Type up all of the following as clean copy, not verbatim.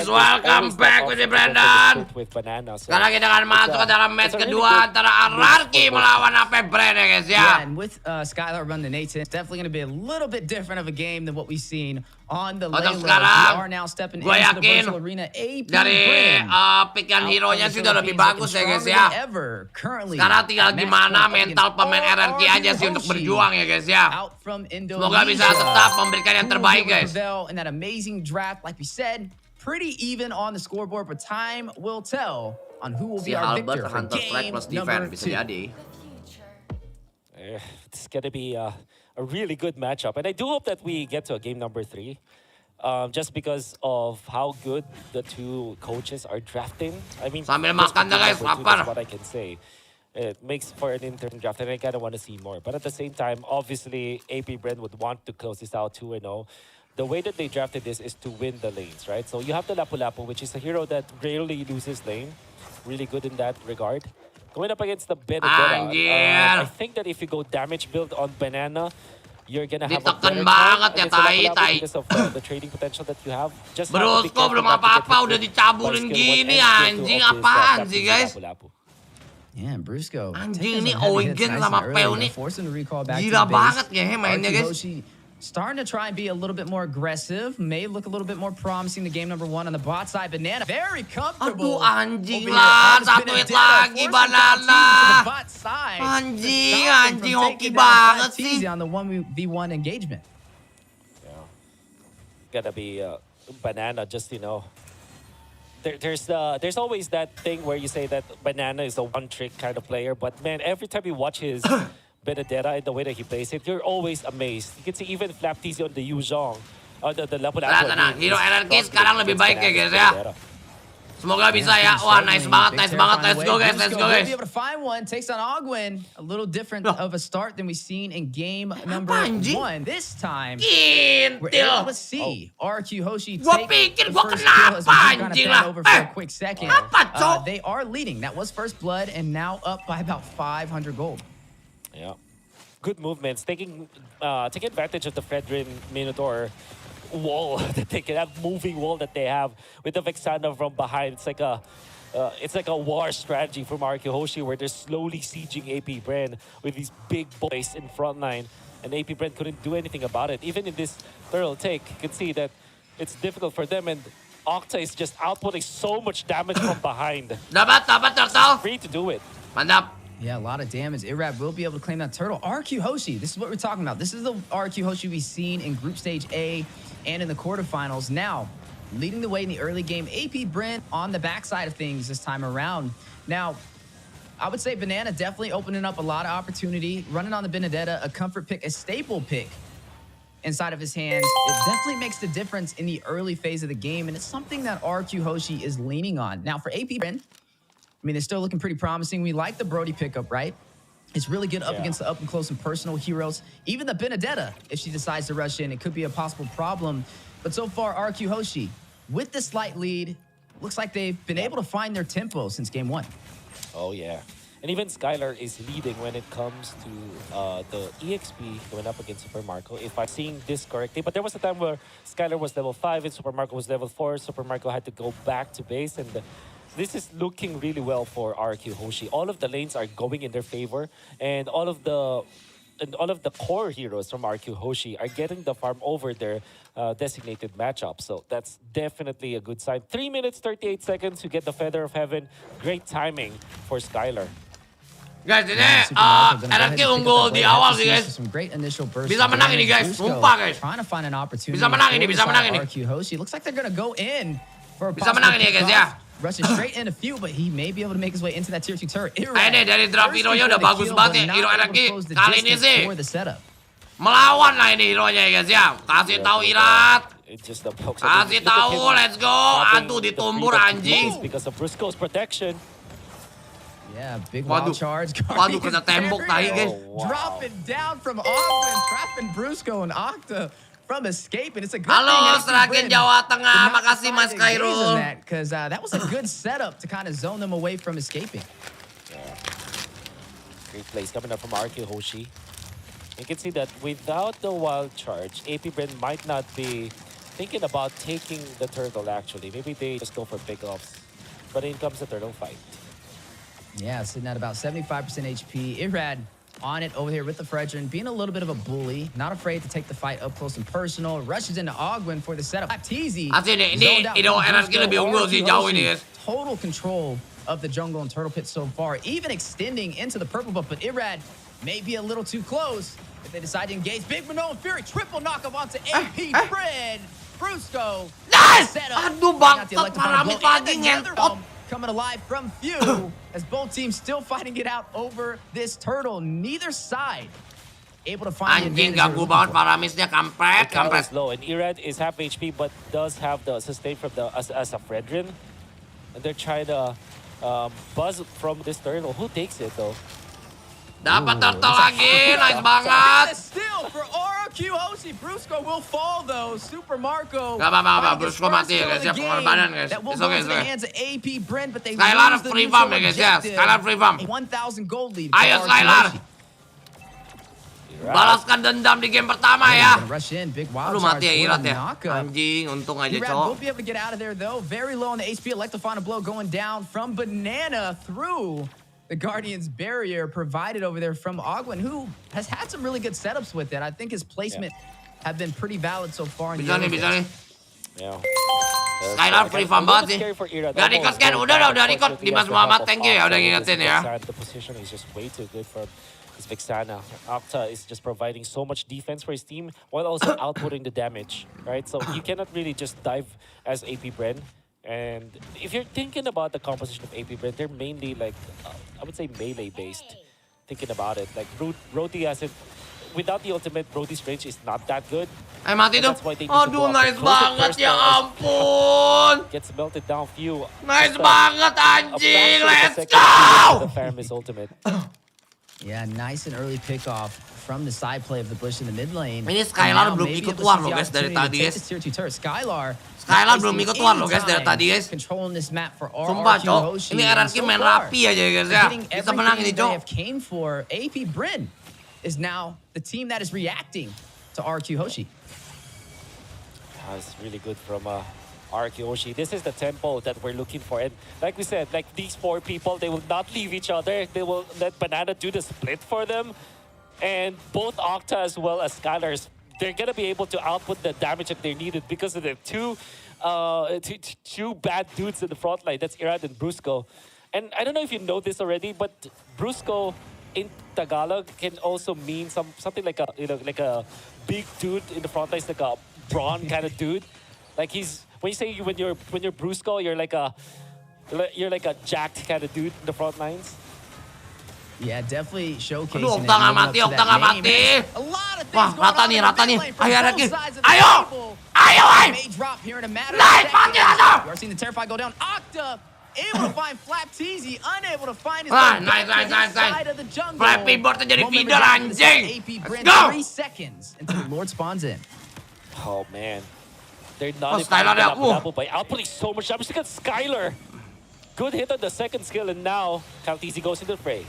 welcome back with Brendan. Sekarang kita akan masuk ke dalam match kedua antara Rrq melawan Apbren ya guys ya. Yeah, and with Skylar running the Nathan, it's definitely going to be a little bit different of a game than what we've seen on the lane. We are now stepping into the virtual arena. Dari pick-an hero-nya sudah lebih bagus ya guys ya. Sekarang tinggal gimana mental pemain Rrq aja sih untuk berjuang ya guys ya. Semoga bisa tetap memberikan yang terbaik guys. In that amazing draft, like we said, pretty even on the scoreboard, but time will tell on who will be our victor for game number 2. It's going to be a really good matchup. And I do hope that we get to a game number 3. Just because of how good the two coaches are drafting. I mean, sambil makan na guys, lapar. That's what I can say. It makes for an interim draft, and I kind of want to see more. But at the same time, obviously, Apbren would want to close this out 2-0. The way that they drafted this is to win the lanes, right? So you have the Lapu-Lapu, which is a hero that rarely loses lane. Really good in that regard. Going up against the Benedetta, I think that if you go damage build on Banana, you're gonna have a better time because of the trading potential that you have. Just Brusko belum apa-apa udah dicabulin gini anjing, apaan sih guys? Yeah, Brusco. Anjing ini Oigen sama Peu nih gila banget ya mainnya guys. Starting to try and be a little bit more aggressive. May look a little bit more promising to game number 1 on the bot side. Banana very comfortable. Aduh anjing lah, satu hit lagi Banana. Anjing hoki banget sih. On the 1v1 engagement. Yeah. Gotta be Banana, just there's always that thing where you say that Banana is a one-trick kind of player, but man, every time you watch his Benedetta and the way that he plays it, you're always amazed. You can see even Flapteasy on the Yuzhong, the Lapu-Lapu. Hero Rrq sekarang lebih baik ya guys ya. Semoga bisa ya. Wah, nice banget. Let's go guys, let's go guys. Be able to find one, takes on Ogwin. A little different of a start than we've seen in game number 1. This time, we're able to see Rrq Hoshi take the first kill as we kind of bend over for a quick second. They are leading. That was first blood and now up by about 500 gold. Yeah, good movements, taking advantage of the Fredrin Minotaur wall that they can have, moving wall that they have with the Vexana from behind. It's like a war strategy from Rrq Hoshi where they're slowly sieging Apbren with these big boys in front line, and Apbren couldn't do anything about it. Even in this thorough take, you can see that it's difficult for them, and Octa is just outputting so much damage from behind. Dapat turtle. Free to do it. Mantap. Yeah, a lot of damage. Irab will be able to claim that turtle. Rrq Hoshi, this is what we're talking about. This is the Rrq Hoshi we've seen in Group Stage A and in the quarterfinals. Now, leading the way in the early game, Apbren on the backside of things this time around. Now, I would say Banana definitely opening up a lot of opportunity. Running on the Benedetta, a comfort pick, a staple pick inside of his hands. It definitely makes the difference in the early phase of the game, and it's something that Rrq Hoshi is leaning on. Now, for Apbren, I mean, they're still looking pretty promising. We like the Brody pickup, right? It's really good up against the up-and-close and personal heroes. Even the Benedetta, if she decides to rush in, it could be a possible problem. But so far, Rrq Hoshi, with the slight lead, looks like they've been able to find their tempo since game 1. Oh, yeah. And even Skylar is leading when it comes to the EXP going up against Super Marco, if I'm seeing this correctly. But there was a time where Skylar was level 5 and Super Marco was level 4. Super Marco had to go back to base, and this is looking really well for Rrq Hoshi. All of the lanes are going in their favor, and all of the core heroes from Rrq Hoshi are getting the farm over their designated matchup. So that's definitely a good sign. 3 minutes, 38 seconds to get the Feather of Heaven. Great timing for Skylar. Guys, ini Rrq unggul di awal sih guys. Bisa menang ini guys, sumpah guys. Bisa menang ini, bisa menang ini. Looks like they're gonna go in for a bisa menang ini guys ya. Rushing straight in a few, but he may be able to make his way into that tier 2 turret. Ini dari draft hero-nya udah bagus banget ya, hero Rrq. Kali ini sih melawan lah ini hero-nya ya guys ya. Kasih tahu Irat. Kasih tahu, let's go. Aduh, ditumbur anjing. Because of Brusco's protection. Yeah, big wild charge. Waduh, kena tembok tadi guys. Dropping down from Ogwin, trapping Brusco and Octa from escaping. It's a good Halo, Seragen Jawa Tengah. Makasih Mas Khairul. Because that was a good setup to kind of zone them away from escaping. Yeah. Great plays coming up from Rrq Hoshi. You can see that without the wild charge, Apbren might not be thinking about taking the turtle, actually. Maybe they just go for pickoffs. But in comes the turtle fight. Yeah, sitting at about 75% HP. Irad on it over here with the Fredrin, being a little bit of a bully, not afraid to take the fight up close and personal. Rushes into Ogwin for the setup. Teasy. Ini RRQ lebih unggul sih jauh ini, guys. Total control of the jungle and turtle pit so far, even extending into the purple buff, but Irad may be a little too close if they decide to engage. Big Manoa Fury, triple knockup onto AP Bren. Brusco. Nice! Setup. Aduh, bangsat, maramit lagi ngentot. Coming alive from Few as both teams still fighting it out over this turtle. Neither side able to find Anjing, ganggu banget Paramisnya, kampret. Is low, and Irad is half HP, but does have the sustain from the as a Fredrin. And they're trying to buzz from this turtle. Who takes it though? Dapat turtle lagi, nice banget. Still for RRQ Hoshi. Brusco will fall though. Super Marco. Gak apa-apa, Brusco mati ya guys ya, pengorbanan guys. It's okay, the hands of AP Brent, but they Skylar free farm ya guys ya, Skylar free farm. 1,000 gold lead. Ayo Skylar. Balaskan dendam di game pertama ya. Aduh mati ya Irat ya. Anjing, untung aja cowok. Won't be able to get out of there though. Very low on the HP. Electrifying blow going down from Banana through the Guardian's barrier provided over there from Ogwin, who has had some really good setups with it. I think his placement have been pretty valid so far. Bisa nih. Yeah. Skylar free farm banget sih. Gak record kan? Udah record. Dimas Muhammad, thank you ya udah ngingetin ya. The position is just way too good for Vixana. Octa is just providing so much defense for his team while also outputting the damage, right? So you cannot really just dive as AP Bren. And if you're thinking about the composition of AP Bren, they're mainly like, I would say melee based. Thinking about it, like Roti has it. Without the ultimate, Roti's range is not that good. Ay mati tuh. Aduh nice banget ya ampun. Gets melted down few. Nice banget anjing, let's go. The Faramis ultimate. Yeah, nice and early pickoff from the side play of the Bush in the mid lane. Ini Skylar belum ikut war loh guys dari tadi guys. Skylar belum ikut war loh guys dari tadi guys. Sumpah cok, ini RRQ main rapi aja guys ya. Bisa menang ini cok. Came for AP Bren is now the team that is reacting to RRQ Hoshi. That's really good from RRQ Hoshi. This is the tempo that we're looking for. And like we said, like these four people, they will not leave each other. They will let Banana do the split for them. And both Octa as well as Skylars, they're going to be able to output the damage that they needed because of the two bad dudes in the front line. That's Irad and Brusco. And I don't know if you know this already, but Brusco in Tagalog can also mean something like a like a big dude in the front line, like a brawn kind of dude. Like when you're Brusco, you're like a jacked kind of dude in the front lines. Yeah, definitely showcasing. Aduh, Okta nggak mati. Wah, rata nih. Ayo RRQ. Ayo. Nice, mati aja. We're seeing the Terrify go down. Octa able to find Flap Teasy, unable to find his side of the jungle. Flappy board jadi feeder anjing. Let's go. 3 seconds until the Lord spawns in. Oh man, they're not Skylar by outputting so much damage. Look at Skylar. Good hit on the second skill, and now Teasy goes into the fray.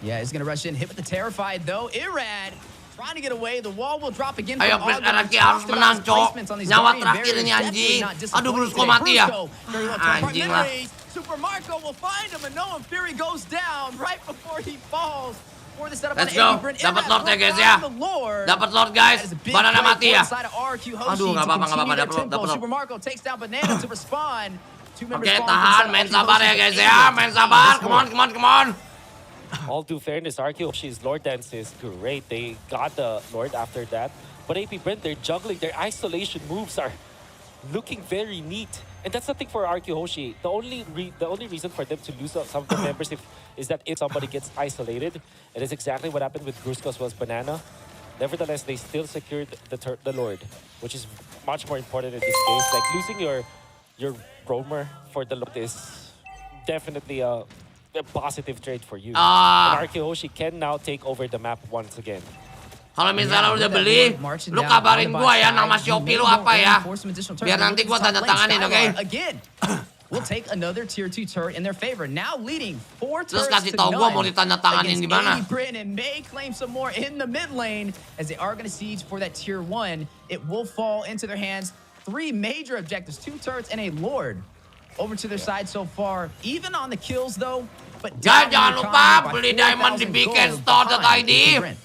Yeah, he's going to rush in. Hit with the Terrified, though. Irad trying to get away. The wall will drop again. Ayo, please, RRQ harus menang, cok. Nyawa terakhir ini anjing. Aduh, Brusco mati ya. Anjing lah. Super Marco will find him, and Noah Fury goes down right before he falls. Let's go. Dapat Lord ya guys ya. Dapat Lord guys. Banana mati ya. Aduh, nggak apa-apa. Dapat Lord. Super Marco takes down Banana to respond. Oke, tahan. Main sabar ya guys ya. Main sabar. Come on. All due fairness, RRQ Hoshi's Lord Dance is great. They got the Lord after that. But AP Brent, they're juggling. Their isolation moves are looking very neat. And that's the thing for RRQ Hoshi. The only reason for them to lose some of the members is that if somebody gets isolated. It is exactly what happened with Brusco as well as Banana. Nevertheless, they still secured the Lord, which is much more important in this case. Like losing your roamer for the Lord is definitely a positive trade for you. And RRQ Hoshi can now take over the map once again. Kalau misalnya udah beli, lu kabarin gua ya nama Shopee lu apa ya. Biar nanti gua tanda tanganin, oke? Again, will take another tier 2 turret in their favor. Now leading 4 turrets Terus kasih to tahu gua mau none ditanda tanganin di mana. Apbren and may claim some more in the mid lane as they are going to siege for that tier 1. It will fall into their hands. 3 major objectives, 2 turrets and a Lord over to their side so far. Even on the kills though, but down in Jangan the lupa economy by beli diamond di 4,000 beaconstore.id. gold.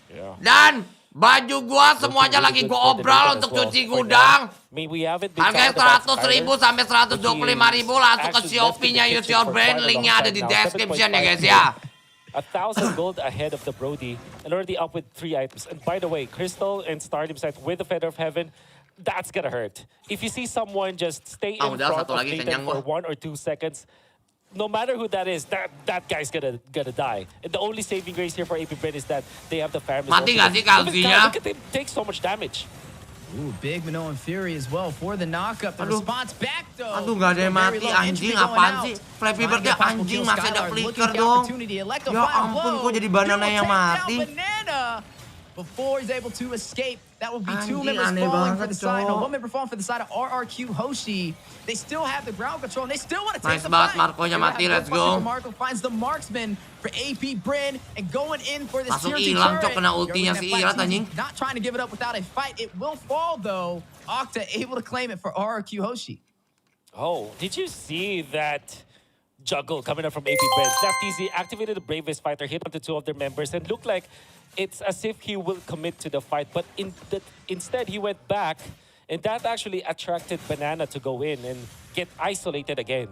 Yeah. Dan baju gua semuanya lagi gua obral untuk cuci gudang. Harganya 100.000 sampai 125.000. Langsung ke Shopee-nya Use Your Brain. Linknya ada di description ya guys ya. 1,000 gold ahead of the Brody and already up with 3 items. And by the way, Crystal and Stardom side with the Feather of Heaven, that's gonna hurt. If you see someone just stay in udah, front satu of lagi, Nathan kenyang for gua. 1 or 2 seconds, no matter who that is, that guy's gonna die. And the only saving grace here for Apbren is that they have the Famous. Mati nggak sih Kalsinya? Look at him take so much damage. Ooh, big Minoan Fury as well for the knockup. The response back though. Aduh, nggak ada yang mati. Anjing, apaan sih? Flappy Bird-nya anjing, masih ada flicker dong. Ya ampun, kok jadi banana yang mati? Before he's able to escape, that will be 2 Anjing, members aneh falling for banget, the side. No, cowok. 1 member falling for the side of RRQ Hoshi. They still have the ground control and they still want to take Nice the banget, fight. Marco-nya They mati, have let's no fight go. for Marco finds the marksman for Apbren and going in for this Langsung tier 2 hilang, turret. cok, kena You're ultinya looking si at Irat, Flat anjing. TZ not trying to give it up without a fight. It will fall though. Octa able to claim it for RRQ Hoshi. Oh, did you see that juggle coming up from Apbren? Snap TZ activated the bravest fighter, hit onto 2 of their members, and looked like it's as if he will commit to the fight. But instead, he went back, and that actually attracted Banana to go in and get isolated again.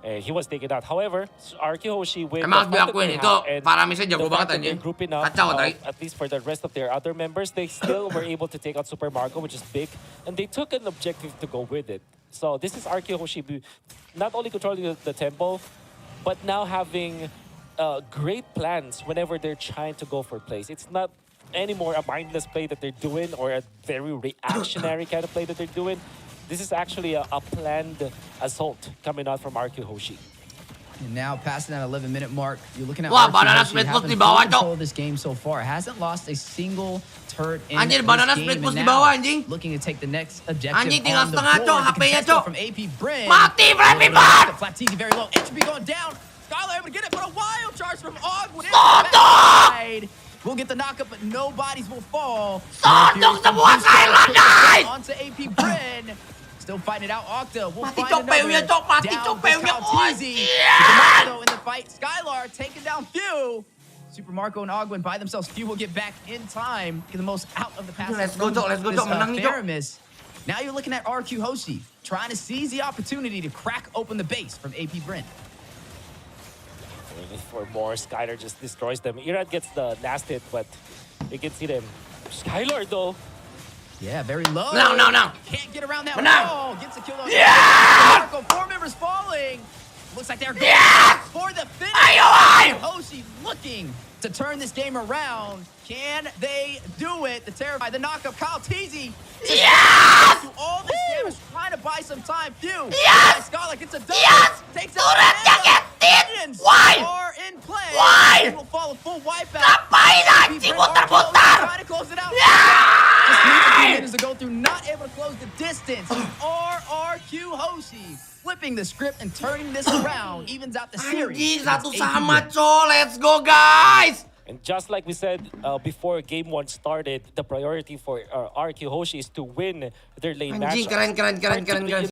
And he was taken out. However, RRQ Hoshi with Emang harus the fact that diakuin they itu, have and Paramisnya jago the fact banget that they're anjing. grouping up, Kacau, tay. at least for the rest of their other members, they still were able to take out Super Marco, which is big, and they took an objective to go with it. So this is RRQ Hoshi not only controlling the tempo, but now having great plans whenever they're trying to go for plays. It's not anymore a mindless play that they're doing or a very reactionary kind of play that they're doing. This is actually a planned assault coming out from RRQ Hoshi. And now passing that 11-minute mark, you're looking at Wah, RRQ Banana Hoshi Split Push having di bawah, full control Cok. of this game so far. Hasn't lost a single turret in Anjir, this Banana game. Split And Push di now bawah, anjing. looking to take the next objective Anjing, tinggal on the setengah, board. Cok, The HP-nya, contestant Cok. from Apbren. Mati, Flappy Bird! Flat TZ very low. Entropy going down. Skylar able to get it, but a wild charge from Ogwood. Stop! We'll get the knockup, but no bodies will fall. Sodok semua Skylar, guys! Onto Apbren. Still fighting it out. Octa will Mati find copeunya, another. Cok. Mati Down copeunya, to boy. Caltizi. Siap! In the fight, Skylar taking down Few. Super Marco and Ogwin by themselves. Few will get back in time. Get the most out of the pass. Let's go, Cok. Let's go, Cok. Menang nih, Cok. Now you're looking at RRQ Hoshi trying to seize the opportunity to crack open the base from Apbren. For more, Skylar just destroys them. Irad gets the last hit, but you can see them. Skylar though. Yeah, very low. No. Can't get around that Menang. wall. Gets a kill on Yeah! Marco. 4 members falling. Looks like they're going Yeah! for the finish. Ayo! Hoshi looking to turn this game around. Can they do it? The terrified, the knockup, Kyle Teasy. Yes! Do all this damage, trying to buy some time. Few. Yes! Scarlet gets a double. Yes! Takes Turretnya out get-in! Why? are in play. Why? It will fall a full wipeout. Ngapain anjing muter-muter? Trying to close it out. Yeah! Just needs a few minutes to go through, not able to close the distance. RRQ Hoshi flipping the script and turning this around, evens out the series. Anjing, satu against sama, Apbren. Cok. Let's go, guys! And just like we said before game 1 started, the priority for RRQ Hoshi is to win their lane Anjing, matchups. keren.